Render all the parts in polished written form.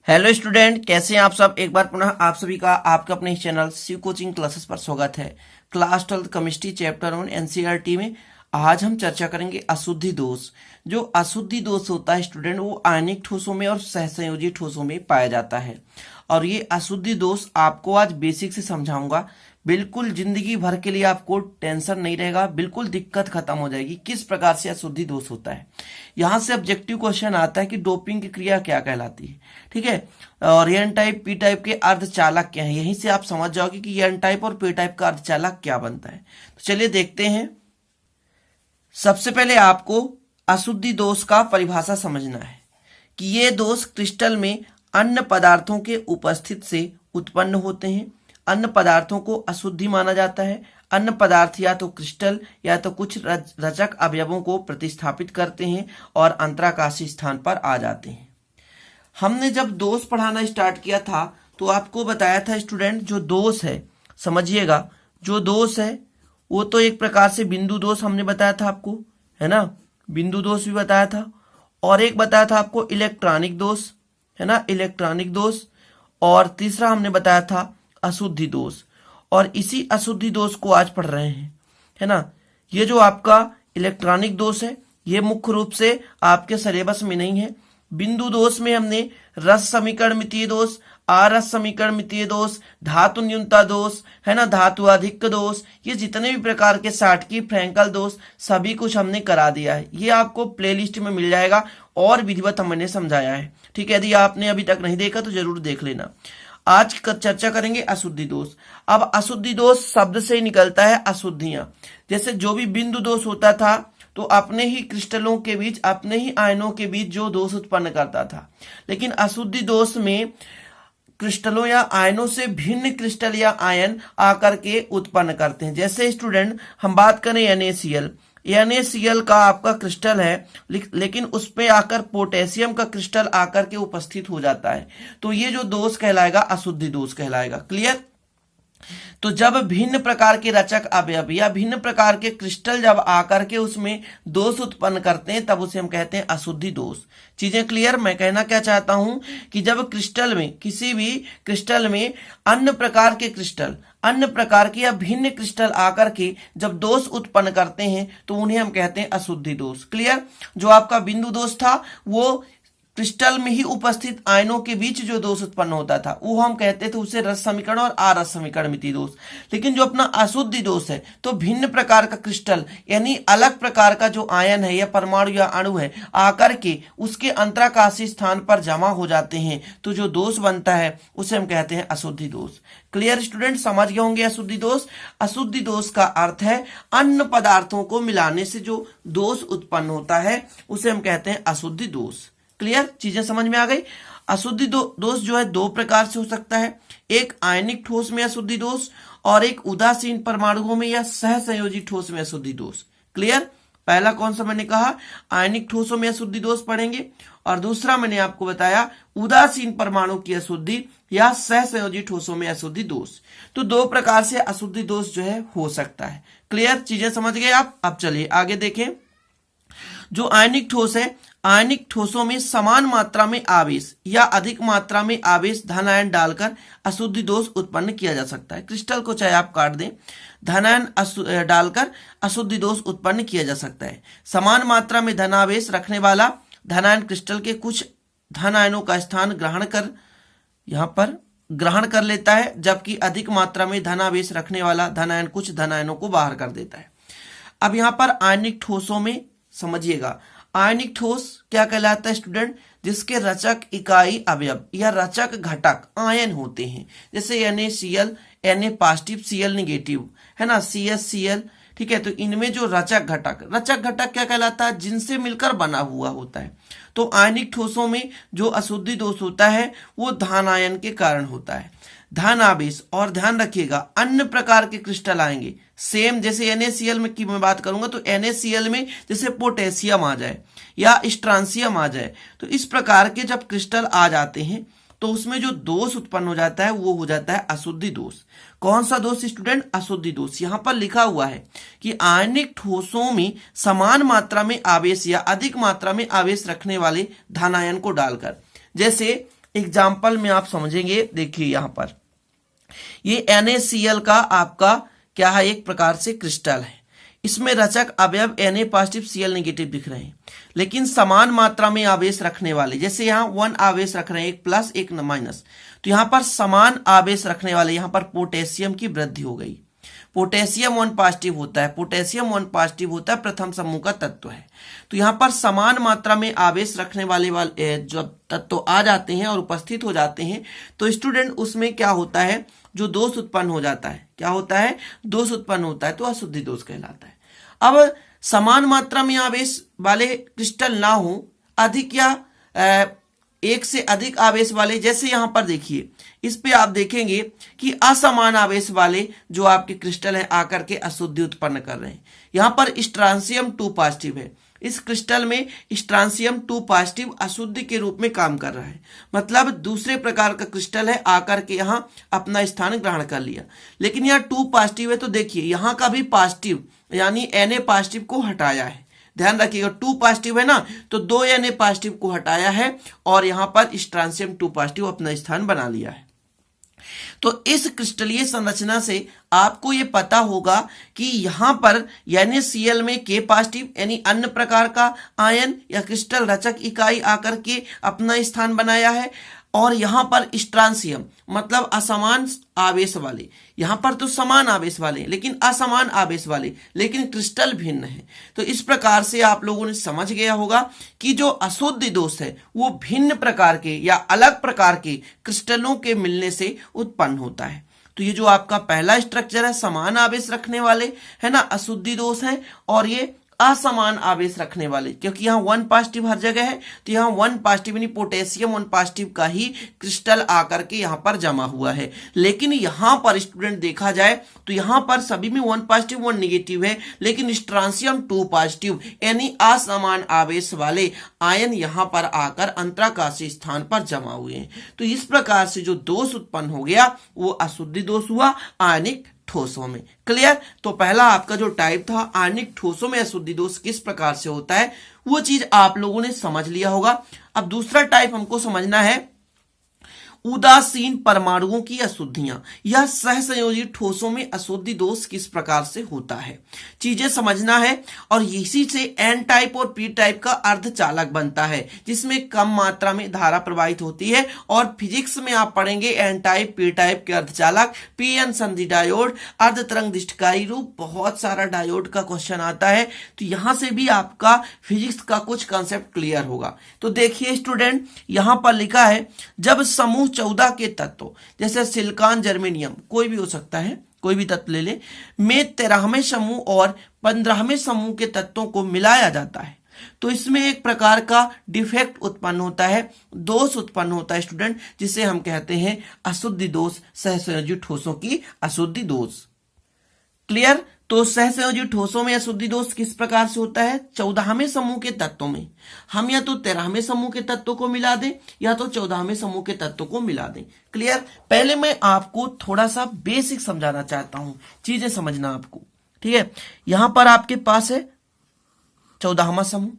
Hello student, कैसे हैं आप सब। एक बार पुनः आप सभी का आपके अपने चैनल शिव कोचिंग क्लासेस पर स्वागत है। क्लास 12 केमिस्ट्री चैप्टर 1 एनसीईआरटी में आज हम चर्चा करेंगे अशुद्धि दोष। जो अशुद्धि दोष होता है स्टूडेंट, वो आयनिक ठोसों में और सहसंयोजी ठोसों में पाया जाता है। और ये अशुद्धि दोष आपको आज बेसिक से समझाऊंगा। बिल्कुल जिंदगी भर के लिए आपको टेंशन नहीं रहेगा, बिल्कुल दिक्कत खत्म हो जाएगी किस प्रकार से अशुद्धि दोष होता है। यहां से ऑब्जेक्टिव क्वेश्चन आता है कि डोपिंग की क्रिया क्या कहलाती है। ठीक है, और एन टाइप पी टाइप के अर्धचालक क्या है, यहीं से आप समझ जाओगे कि एन टाइप और पी टाइप का अर्धचालक क्या बनता है। तो चलिए देखते हैं। सबसे पहले आपको अशुद्धि दोष का परिभाषा समझना है कि ये दोष क्रिस्टल में अन्य पदार्थों के उपस्थित से उत्पन्न होते हैं। अन्य पदार्थों को अशुद्धि माना जाता है। अन्य पदार्थ या तो क्रिस्टल या तो कुछ रचक अवयवों को प्रतिस्थापित करते हैं और अंतराकाशी स्थान पर आ जाते हैं। हमने जब दोष पढ़ाना स्टार्ट किया था तो आपको बताया था स्टूडेंट, जो दोष है समझिएगा, जो दोष है वो तो एक प्रकार से बिंदु दोष हमने बताया था आपको, है ना। बिंदु दोष भी बताया था, और एक बताया था आपको इलेक्ट्रॉनिक दोष, है ना, इलेक्ट्रॉनिक दोष। और तीसरा हमने बताया था अशुद्धि दोष। और इसी अशुद्धि दोष को आज पढ़ रहे हैं, है ना। ये जो आपका इलेक्ट्रॉनिक दोष है ये मुख्य रूप से आपके सिलेबस में नहीं है। बिंदु दोष में हमने रस समीकरण मितीय दोष, आरस समीकरण मितीय दोष, धातु न्यूनता दोष, है ना, धातु अधिक दोष, ये जितने भी प्रकार के साटकी फ्रैंकल दोष सभी कुछ हमने करा दिया है। ये आपको प्लेलिस्ट में मिल जाएगा और विधिवत हमने समझाया है। ठीक है, यदि आपने अभी तक नहीं देखा तो जरूर देख लेना। आज चर्चा करेंगे अशुद्धि दोष। अब अशुद्धि दोष शब्द से ही निकलता है अशुद्धियां। जैसे जो भी बिंदु दोष होता था तो अपने ही क्रिस्टलों के बीच, अपने ही आयनों के बीच जो दोष उत्पन्न करता था, लेकिन अशुद्धि दोष में क्रिस्टलों या आयनों से भिन्न क्रिस्टल या आयन आकर के उत्पन्न करते हैं। जैसे स्टूडेंट हम बात करें NaCl, NaCl का आपका क्रिस्टल है, लेकिन उस पे आकर पोटेशियम का क्रिस्टल आकर के उपस्थित हो जाता है, तो ये जो दोष कहलाएगा अशुद्धि दोष कहलाएगा। क्लियर। तो जब भिन्न प्रकार के रचक अवयव या भिन्न प्रकार के क्रिस्टल जब आकर के उसमें दोष उत्पन्न करते हैं तब उसे हम कहते हैं अशुद्धि दोष। चीजें क्लियर। मैं कहना क्या चाहता हूं कि जब क्रिस्टल में, किसी भी क्रिस्टल में अन्य प्रकार के क्रिस्टल, अन्य प्रकार के या भिन्न क्रिस्टल आकर के जब दोष उत्पन्न करते हैं तो उन्हें हम कहते हैं अशुद्धि दोष। क्लियर। जो आपका बिंदु दोष था वो क्रिस्टल में ही उपस्थित आयनों के बीच जो दोष उत्पन्न होता था वो हम कहते थे उसे रस समीकरण और आरस समीकरण मितीय दोष। लेकिन जो अपना अशुद्धि दोष है तो भिन्न प्रकार का क्रिस्टल यानी अलग प्रकार का जो आयन है या परमाणु या अणु है आकर के उसके अंतराकाशी स्थान पर जमा हो जाते हैं, तो जो दोष बनता है उसे हम कहते हैं अशुद्धि दोष। क्लियर स्टूडेंट, समझ गए होंगे अशुद्धि दोष। अशुद्धि दोष का अर्थ है अन्य पदार्थों को मिलाने से जो दोष उत्पन्न होता है उसे हम कहते हैं अशुद्धि दोष। क्लियर, चीजें समझ में आ गई। अशुद्धि दोष जो है दो प्रकार से हो सकता है, एक आयनिक ठोस में अशुद्धि दोष और एक उदासीन परमाणुओं में या सहसंयोजी ठोस में अशुद्धि दोष। क्लियर। पहला कौन सा मैंने कहा, आयनिक ठोसों में अशुद्धि दोष पढ़ेंगे, और दूसरा मैंने आपको बताया उदासीन परमाणु की अशुद्धि या सहसंयोजी ठोसों में अशुद्धि दोष। तो दो प्रकार से अशुद्धि दोष जो है हो सकता है। क्लियर, चीजें समझ गए आप। अब चलिए आगे देखें। जो आयनिक ठोस है, आयनिक ठोसों में समान मात्रा में आवेश या अधिक मात्रा में आवेश धन आयन डालकर अशुद्धि दोष उत्पन्न किया जा सकता है। क्रिस्टल को चाहे आप काट दें, धन आयन डालकर अशुद्धि दोष उत्पन्न किया जा सकता है। समान मात्रा में धनावेश रखने वाला धन आयन क्रिस्टल के कुछ धन आयनों का स्थान ग्रहण कर लेता है, जबकि अधिक मात्रा में धनावेश रखने वाला धन आयन कुछ धन आयनों को बाहर कर देता है। अब यहाँ पर आयनिक ठोसों में समझिएगा, आयनिक ठोस क्या कहलाता है स्टूडेंट, जिसके रचक इकाई अवयव या रचक घटक आयन होते हैं। जैसे NaCl, Na positive, Cl negative, है ना, CsCl। ठीक है, तो इनमें जो रचक घटक क्या कहलाता है, जिनसे मिलकर बना हुआ होता है। तो आयनिक ठोसों में जो अशुद्धि दोष होता है वो धन आयन के कारण होता है। धन आवेश, और ध्यान रखिएगा अन्य प्रकार के क्रिस्टल आएंगे सेम, जैसे NaCl में की मैं बात करूंगा तो NaCl में जैसे पोटेशियम आ जाए या स्ट्रांसियम आ जाए, तो इस प्रकार के जब क्रिस्टल आ जाते हैं तो उसमें जो दोष उत्पन्न हो जाता है वो हो जाता है अशुद्धि दोष। कौन सा दोष स्टूडेंट, अशुद्धि दोष। यहां पर लिखा हुआ है कि आयनिक ठोसों में समान मात्रा में आवेश या अधिक मात्रा में आवेश रखने वाले धन आयन को डालकर, जैसे एग्जाम्पल में आप समझेंगे। देखिए यहाँ पर ये NaCl का आपका क्या है, एक प्रकार से क्रिस्टल है। इसमें रचक अवयव Na पॉजिटिव Cl नेगेटिव दिख रहे हैं, लेकिन समान मात्रा में आवेश रखने वाले, जैसे यहाँ 1 आवेश रख रहे हैं, एक प्लस एक माइनस, तो यहाँ पर समान आवेश रखने वाले, यहाँ पर पोटेशियम की वृद्धि हो गई। पोटेशियम 1 पॉजिटिव होता है, पोटेशियम 1 पॉजिटिव होता है, प्रथम समूह का तत्व है। तो यहाँ पर समान मात्रा में आवेश रखने वाले जब तत्व आ जाते हैं और उपस्थित हो जाते हैं, तो स्टूडेंट उसमें क्या होता है, जो दोष उत्पन्न हो जाता है। क्या होता है, दोष उत्पन्न होता है, तो अशुद्धि दोष कहलाता है। अब समान मात्रा में आवेश वाले क्रिस्टल ना हो, अधिक या एक से अधिक आवेश वाले, जैसे यहां पर देखिए, इस पे आप देखेंगे कि असमान आवेश वाले जो आपके क्रिस्टल हैं आकर के अशुद्धि उत्पन्न कर रहे हैं। यहां पर स्ट्रांसियम 2 पॉजिटिव है, इस क्रिस्टल में स्ट्रांसियम 2 पॉजिटिव अशुद्धि के रूप में काम कर रहा है, मतलब दूसरे प्रकार का क्रिस्टल है, आकर के यहां अपना स्थान ग्रहण कर लिया। लेकिन यहाँ 2 पॉजिटिव है, तो देखिए यहां का भी पॉजिटिव यानी Na पॉजिटिव को हटाया है। ध्यान रखिएगा, 2 पॉजिटिव है ना, तो 2 Na पॉजिटिव को हटाया है और यहां पर स्ट्रांसियम 2 पॉजिटिव अपना स्थान बना लिया है। तो इस क्रिस्टलीय संरचना से आपको ये पता होगा कि यहां पर NaCl में K पॉजिटिव यानी अन्य प्रकार का आयन या क्रिस्टल रचक इकाई आकर के अपना स्थान बनाया है, और यहां पर स्ट्रांसियम मतलब असमान आवेश वाले, यहां पर तो समान आवेश वाले लेकिन असमान आवेश वाले, लेकिन क्रिस्टल भिन्न है। तो इस प्रकार से आप लोगों ने समझ गया होगा कि जो अशुद्धि दोष है वो भिन्न प्रकार के या अलग प्रकार के क्रिस्टलों के मिलने से उत्पन्न होता है। तो ये जो आपका पहला स्ट्रक्चर है, समान आवेश रखने वाले है ना, अशुद्धि दोष है, और ये असमान आवेश रखने वाले, क्योंकि यहाँ 1 पॉजिटिव हर जगह है, तो यहाँ 1 पॉजिटिव यानी पोटेशियम 1 पॉजिटिव का ही क्रिस्टल आकर के यहाँ पर जमा हुआ है। लेकिन यहाँ पर स्टूडेंट देखा जाए तो यहाँ पर सभी में 1 पॉजिटिव 1 नेगेटिव है, लेकिन स्ट्रांसियम 2 पॉजिटिव यानी असमान आवेश वाले आयन यहाँ पर आकर अंतराकाशीय स्थान पर जमा हुए हैं। तो इस प्रकार से जो दोष उत्पन्न हो गया वो अशुद्धि दोष हुआ आयनिक ठोसों में। क्लियर? तो पहला आपका जो टाइप था आणविक ठोसों में अशुद्धि दोष किस प्रकार से होता है वो चीज आप लोगों ने समझ लिया होगा। अब दूसरा टाइप हमको समझना है उदासीन परमाणुओं की अशुद्धियां या सहसंयोजी ठोसों में अशुद्धि दोष किस प्रकार से होता है, चीजें समझना है। और इसी से एन टाइप और पी टाइप का अर्धचालक बनता है जिसमें कम मात्रा में धारा प्रवाहित होती है। और फिजिक्स में आप पढ़ेंगे एन टाइप पी टाइप के अर्धचालक, पीएन संधि डायोड, अर्धतरंग दिष्टकारी रूप, बहुत सारा डायोड का क्वेश्चन आता है। तो यहां से भी आपका फिजिक्स का कुछ कंसेप्ट क्लियर होगा। तो देखिए स्टूडेंट, यहां पर लिखा है जब समूह 14 के तत्व जैसे सिलिकॉन, जर्मेनियम, कोई भी हो सकता है, कोई भी तत्व ले ले, में 13वें समूह और 15वें समूह के तत्वों को मिलाया जाता है तो इसमें एक प्रकार का डिफेक्ट उत्पन्न होता है, दोष उत्पन्न होता है स्टूडेंट, जिसे हम कहते हैं अशुद्धि दोष, सहसंयोजी ठोसों की अशुद्धि दोष। क्लियर? तो सहसंयोजी ठोसों में अशुद्धि दोष किस प्रकार से होता है? 14वें समूह के तत्वों में हम या तो 13वें समूह के तत्वों को मिला दें या तो 14वें समूह के तत्वों को मिला दें। क्लियर? पहले मैं आपको थोड़ा सा बेसिक समझाना चाहता हूं, चीजें समझना आपको, ठीक है। यहां पर आपके पास है 14वां समूह,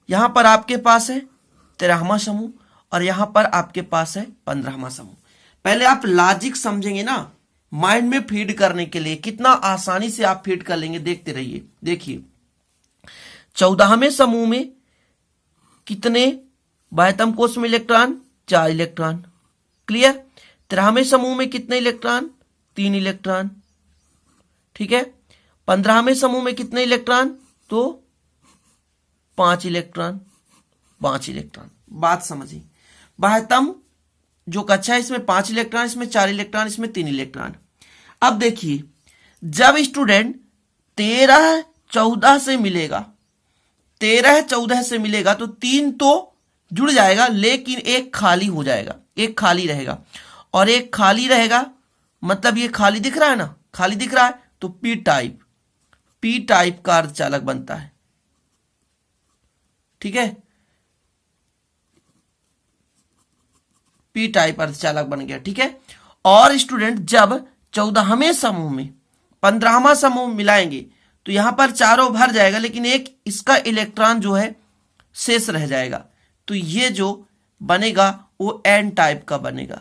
यहां पर आपके पास है 13वां समूह और यहां पर आपके पास है 15वां समूह। पहले आप लॉजिक समझेंगे ना, माइंड में फीड करने के लिए कितना आसानी से आप फीड कर लेंगे, देखते रहिए। देखिए 14वें समूह में कितने बाह्यतम कोश में इलेक्ट्रॉन? 4 इलेक्ट्रॉन। क्लियर? 13वें समूह में कितने इलेक्ट्रॉन? 3 इलेक्ट्रॉन। ठीक है। 15वें समूह में कितने इलेक्ट्रॉन? तो 5 इलेक्ट्रॉन। 5 इलेक्ट्रॉन। बात समझिए, बाह्यतम जो कक्षा है इसमें 5 इलेक्ट्रॉन, इसमें 4 इलेक्ट्रॉन, इसमें 3 इलेक्ट्रॉन। अब देखिए जब स्टूडेंट 13-14 से मिलेगा, 13-14 से मिलेगा तो 3 तो जुड़ जाएगा लेकिन एक खाली हो जाएगा, एक खाली रहेगा और एक खाली रहेगा, मतलब ये खाली दिख रहा है ना, खाली दिख रहा है तो पी टाइप का अर्धचालक बनता है। ठीक है, पी टाइप अर्धचालक बन गया। ठीक है। और स्टूडेंट जब 14वें समूह में 15वां समूह मिलाएंगे तो यहां पर चारों भर जाएगा लेकिन एक इसका इलेक्ट्रॉन जो है शेष रह जाएगा, तो ये जो बनेगा वो एन टाइप का बनेगा।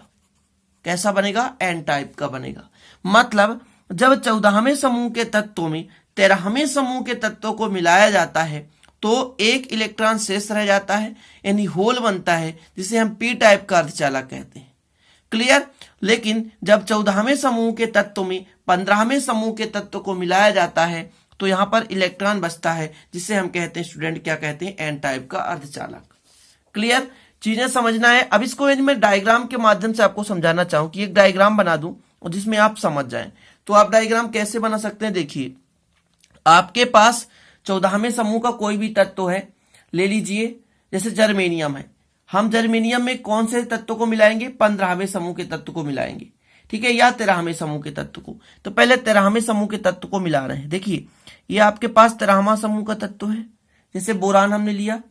कैसा बनेगा? एन टाइप का बनेगा। मतलब जब 14वें समूह के तत्वों में 13वें समूह के तत्वों को मिलाया जाता है तो एक इलेक्ट्रॉन शेष रह जाता है, यानी होल बनता है, जिसे हम पी टाइप का अर्धचालक कहते हैं। क्लियर? लेकिन जब 14वें समूह के तत्व में 15वें समूह के तत्व को मिलाया जाता है तो यहां पर इलेक्ट्रॉन बचता है, जिसे हम कहते हैं स्टूडेंट, क्या कहते हैं? एन टाइप का अर्धचालक। क्लियर? चीजें समझना है। अब इसको मैं डायग्राम के माध्यम से आपको समझाना चाहूं कि एक डायग्राम बना दूं और जिसमें आप समझ जाएं। तो आप डायग्राम कैसे बना सकते हैं? देखिए, आपके पास 14वें समूह का कोई भी तत्व है, ले लीजिए, जैसे जर्मेनियम है। हम जर्मेनियम में कौन से तत्व को मिलाएंगे? 15वें समूह के तत्व को मिलाएंगे, ठीक है, या 13वें समूह के तत्व को। तो पहले 13वें समूह के तत्व को मिला रहे हैं। देखिए, ये आपके पास 13वां समूह का तत्व है, जैसे बोरान हमने लिया,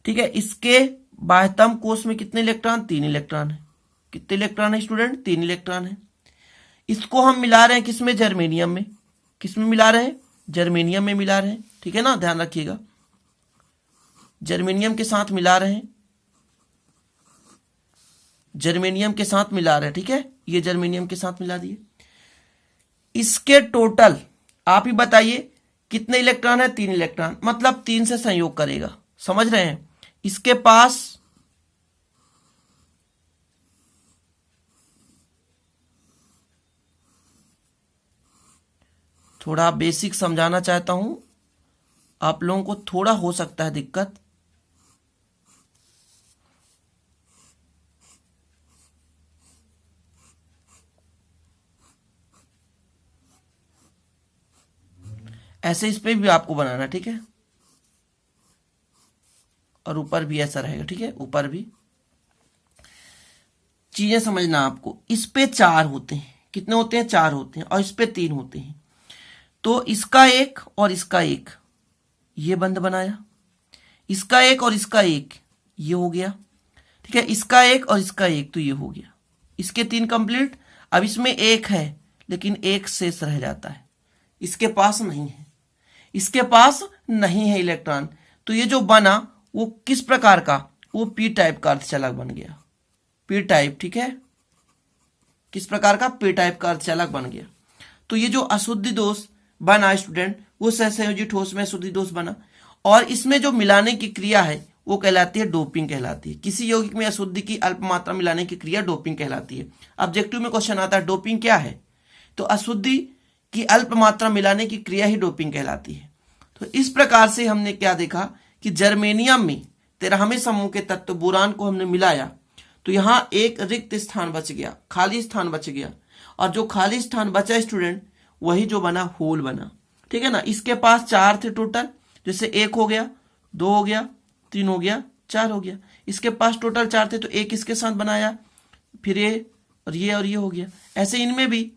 ठीक है। इसके बाह्यतम कोष में कितने इलेक्ट्रॉन? 3 इलेक्ट्रॉन है। कितने इलेक्ट्रॉन है स्टूडेंट? 3 इलेक्ट्रॉन है। इसको हम मिला रहे हैं किसमें? जर्मेनियम में। किसमें मिला रहे हैं? जर्मेनियम में मिला रहे हैं, ठीक है ना, ध्यान रखिएगा। जर्मेनियम के साथ मिला रहे हैं, जर्मेनियम के साथ मिला रहे हैं, ठीक है। ये जर्मेनियम के साथ मिला दिए। इसके टोटल आप ही बताइए कितने इलेक्ट्रॉन है? 3 इलेक्ट्रॉन, मतलब 3 से संयोग करेगा। समझ रहे हैं? इसके पास थोड़ा बेसिक समझाना चाहता हूं, आप लोगों को थोड़ा हो सकता है दिक्कत। ऐसे इस पे भी आपको बनाना, ठीक है, और ऊपर भी ऐसा रहेगा, ठीक है, ऊपर भी। चीजें समझना आपको। इस पे 4 होते हैं। कितने होते हैं? 4 होते हैं। और इस पे 3 होते हैं। तो इसका एक और इसका एक, ये बंध बनाया। इसका एक और इसका एक, ये हो गया, ठीक है। इसका एक और इसका एक, तो ये हो गया। इसके 3 कंप्लीट। अब इसमें एक है, लेकिन एक शेष रह जाता है, इसके पास नहीं है, इसके पास नहीं है इलेक्ट्रॉन। तो ये जो बना वो किस प्रकार का? वो पी टाइप का अर्धचालक बन गया। पी टाइप, ठीक है, किस प्रकार का? पी टाइप का अर्धचालक बन गया। तो ये जो अशुद्धि दोष बना स्टूडेंट, वो सहसंयोजी ठोस में अशुद्धि दोष बना। और इसमें जो मिलाने की क्रिया है वो कहलाती है डोपिंग कहलाती है। किसी यौगिक में अशुद्धि की अल्प मात्रा मिलाने की क्रिया डोपिंग कहलाती है। ऑब्जेक्टिव में क्वेश्चन आता है डोपिंग क्या है? तो अशुद्धि की अल्प मात्रा मिलाने की क्रिया ही डोपिंग कहलाती है। तो इस प्रकार से हमने क्या देखा कि जर्मेनियम में 13वें समूह के तत्व बोरान को हमने मिलाया, तो यहां एक रिक्त स्थान बच गया, खाली स्थान बच गया। और जो खाली स्थान बचा स्टूडेंट, वही जो बना होल बना, ठीक है ना। इसके पास 4 थे टोटल, जैसे 1 हो गया, 2 हो गया, 3 हो गया, 4 हो गया। इसके पास टोटल 4 थे, तो एक इसके साथ बनाया, फिर ये और ये और ये हो गया। ऐसे इनमें भी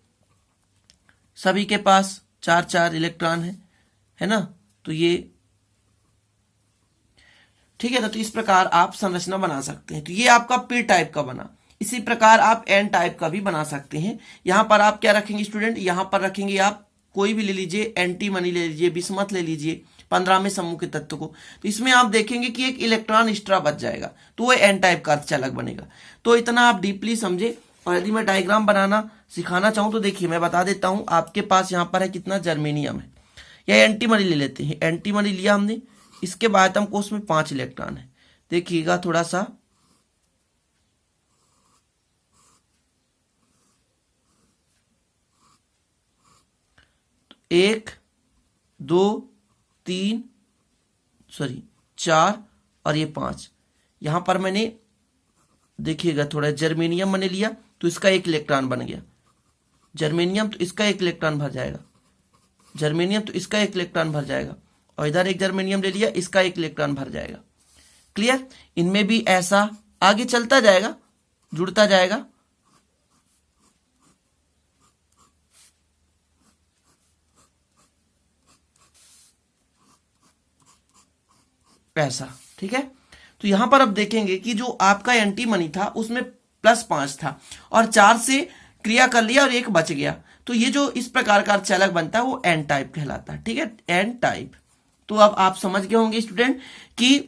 सभी के पास 4 इलेक्ट्रॉन है ना। तो ये ठीक है ना। तो इस प्रकार आप संरचना बना सकते हैं। तो ये आपका पी टाइप का बना। इसी प्रकार आप एन टाइप का भी बना सकते हैं। यहां पर आप क्या रखेंगे स्टूडेंट? यहां पर रखेंगे आप कोई भी ले लीजिए, एंटीमनी ले लीजिए, बिस्मथ ले लीजिए, 15वें समूह के तत्व को। तो इसमें आप देखेंगे कि एक इलेक्ट्रॉन एक्स्ट्रा बच जाएगा, तो वो एन टाइप का अर्धचालक बनेगा। तो इतना आप डीपली समझे। और यदि मैं डायग्राम बनाना सिखाना चाहूं तो देखिए, मैं बता देता हूं। आपके पास यहां पर है कितना? जर्मेनियम है, या एंटीमनी ले लेते हैं। एंटीमनी लिया हमने, इसके बाह्यतम कोष में 5 इलेक्ट्रॉन है। देखिएगा थोड़ा सा, एक, 2, 3, 4 और ये 5। यहां पर मैंने देखिएगा थोड़ा जर्मेनियम मैंने लिया, तो इसका 1 इलेक्ट्रॉन बन गया। जर्मेनियम, तो इसका 1 इलेक्ट्रॉन भर जाएगा। जर्मेनियम, तो इसका 1 इलेक्ट्रॉन भर जाएगा। और इधर एक जर्मेनियम ले लिया, इसका 1 इलेक्ट्रॉन भर जाएगा। क्लियर? इनमें भी ऐसा आगे चलता जाएगा, जुड़ता जाएगा। ऐसा, ठीक है। तो यहां पर अब देखेंगे कि जो आपका एंटीमनी था उसमें +5 था, और 4 से क्रिया कर लिया और 1 बच गया। तो ये जो इस प्रकार का अर्धचालक बनता है वो एन टाइप कहलाता है, ठीक है, एन टाइप। तो अब आप समझ गए होंगे स्टूडेंट कि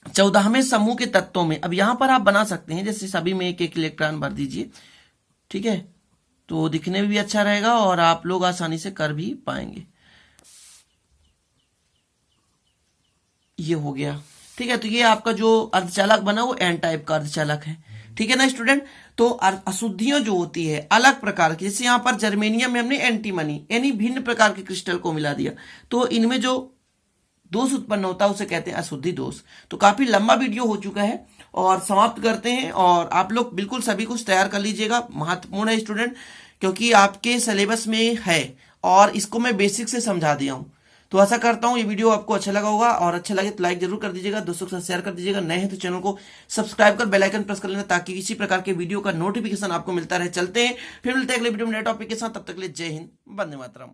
14वें समूह के तत्वों में, अब यहां पर आप बना सकते हैं, जैसे सभी में एक एक इलेक्ट्रॉन भर दीजिए, ठीक है, तो दिखने में भी अच्छा रहेगा और आप लोग आसानी से कर भी पाएंगे। ये हो गया, ठीक है। तो ये आपका जो अर्धचालक बना वो एन टाइप का अर्धचालक है, ठीक है ना स्टूडेंट। तो अशुद्धियां जो होती है अलग प्रकार की, जैसे यहां पर जर्मेनियम में हमने एंटीमनी यानी भिन्न प्रकार के क्रिस्टल को मिला दिया, तो इनमें जो दोष उत्पन्न होता है उसे कहते हैं अशुद्धि दोष। तो काफी लंबा वीडियो हो चुका है और समाप्त करते हैं, और आप लोग बिल्कुल सभी कुछ तैयार कर लीजिएगा, महत्वपूर्ण है स्टूडेंट, क्योंकि आपके सिलेबस में है और इसको मैं बेसिक से समझा दिया हूं। तो आशा करता हूं ये वीडियो आपको अच्छा लगा होगा, और अच्छा लगे तो लाइक जरूर कर दीजिएगा, दोस्तों के साथ शेयर कर दीजिएगा, नए हैं तो चैनल को सब्सक्राइब कर बेल आइकन प्रेस कर लेना ताकि इसी प्रकार के वीडियो का नोटिफिकेशन आपको मिलता रहे। चलते हैं, फिर मिलते हैं अगले वीडियो में नए टॉपिक के साथ, तब तक के लिए जय हिंद, वंदे मातरम।